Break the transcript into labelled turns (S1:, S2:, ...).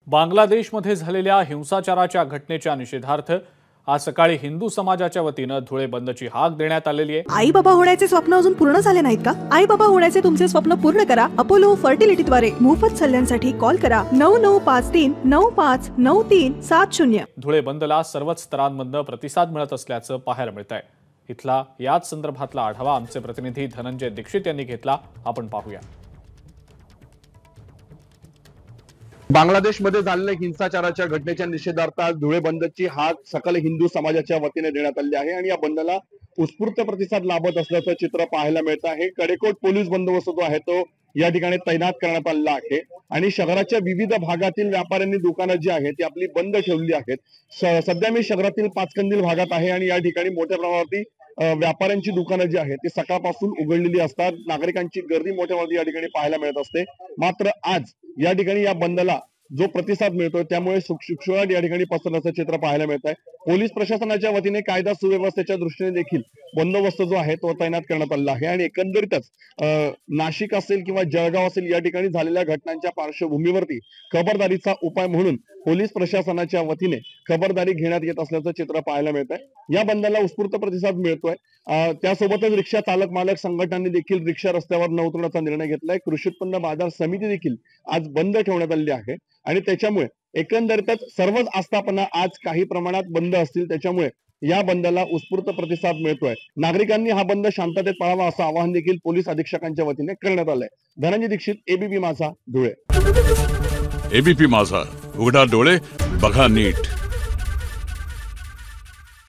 S1: बांगलादेशमध्ये झालेल्या हिंसाचाराच्या घटनेच्या निषेधार्थ आज सकाळी हिंदू समाजाच्या वतीनं धुळे बंदची हाक देण्यात आलेली आहे।
S2: आई बाबा होण्याचे स्वप्न अजून पूर्ण झाले नाहीत का? आई बाबा होण्याचे तुमचे स्वप्न पूर्ण करा अपोलो फर्टिलिटीद्वारे। मोफत सल्ल्यांसाठी कॉल करा 9953959370।
S1: धुळे बंदला सर्वच स्तरांमधून प्रतिसाद मिळत असल्याचं पाहायला मिळत आहे। इथला याच संदर्भातला आढावा आमचे प्रतिनिधी धनंजय दीक्षित यांनी घेतला, आपण पाहूया।
S3: बांगलादेशमध्ये झालेल्या हिंसाचाराच्या घटनेच्या निषेधार्थ आज धुळे बंदची हाक सकल हिंदू समाजाच्या वतीने देण्यात आली आहे आणि या बंदला उत्स्फूर्त प्रतिसाद लाभत असल्याचं चित्र पाहायला मिळत आहे। कडेकोट पोलीस बंदोबस्त जो आहे तो या ठिकाणी तैनात करण्यात आलेला आहे आणि शहराच्या विविध भागातील व्यापाऱ्यांनी दुकानं जी आहेत ती आपली बंद ठेवली आहेत। सध्या मी शहरातील पाचकंदील भागात आहे आणि या ठिकाणी मोठ्या प्रमाणावरती व्यापाऱ्यांची दुकानं जी आहेत ती सकाळपासून उघडलेली असतात। नागरिकांची गर्दी मोठ्या प्रमाणात या ठिकाणी पाहायला मिळत असते। मात्र आज या ठिकाणी या बंदला जो प्रतिसाद मिळतोय त्यामुळे शुकशुकाट या ठिकाणी पसरण्याचं चित्र पाहायला मिळत आहे। पोलीस प्रशासनाच्या वतीने कायदा सुव्यवस्थेच्या दृष्टीने देखील बंदोबस्त जो आहे तो तैनात करण्यात आलेला आहे आणि एकंदरीतच नाशिक असेल किंवा जळगाव असेल या ठिकाणी झालेल्या घटनांच्या पार्श्वभूमीवरती खबरदारीचा उपाय म्हणून पोलीस प्रशासनाच्या वतीने खबरदारी घेण्यात येत असल्याचं चित्र पाहायला मिळत आहे। या बंदला उत्स्फूर्त प्रतिसाद मिळतोय। त्यासोबतच रिक्षा चालक मालक संघटनांनी देखील रिक्षा रस्त्यावर न उतरण्याचा निर्णय घेतलाय। कृषी उत्पन्न बाजार समिती देखील आज बंद ठेवण्यात आलेली आहे आणि त्याच्यामुळे एकंदरीतच सर्वच आस्थापना आज काही प्रमाणात बंद असतील, त्याच्यामुळे या बंदला उत्स्फूर्त प्रतिसाद मिळतोय। नागरिकांनी हा बंद शांततेत पाळावा असं आवाहन देखील पोलीस अधीक्षकांच्या वतीने करण्यात आलंय। धनंजय दीक्षित, एबीपी माझा, धुळे।
S4: एबीपी माझा, उघडा डोळे बघा नीट।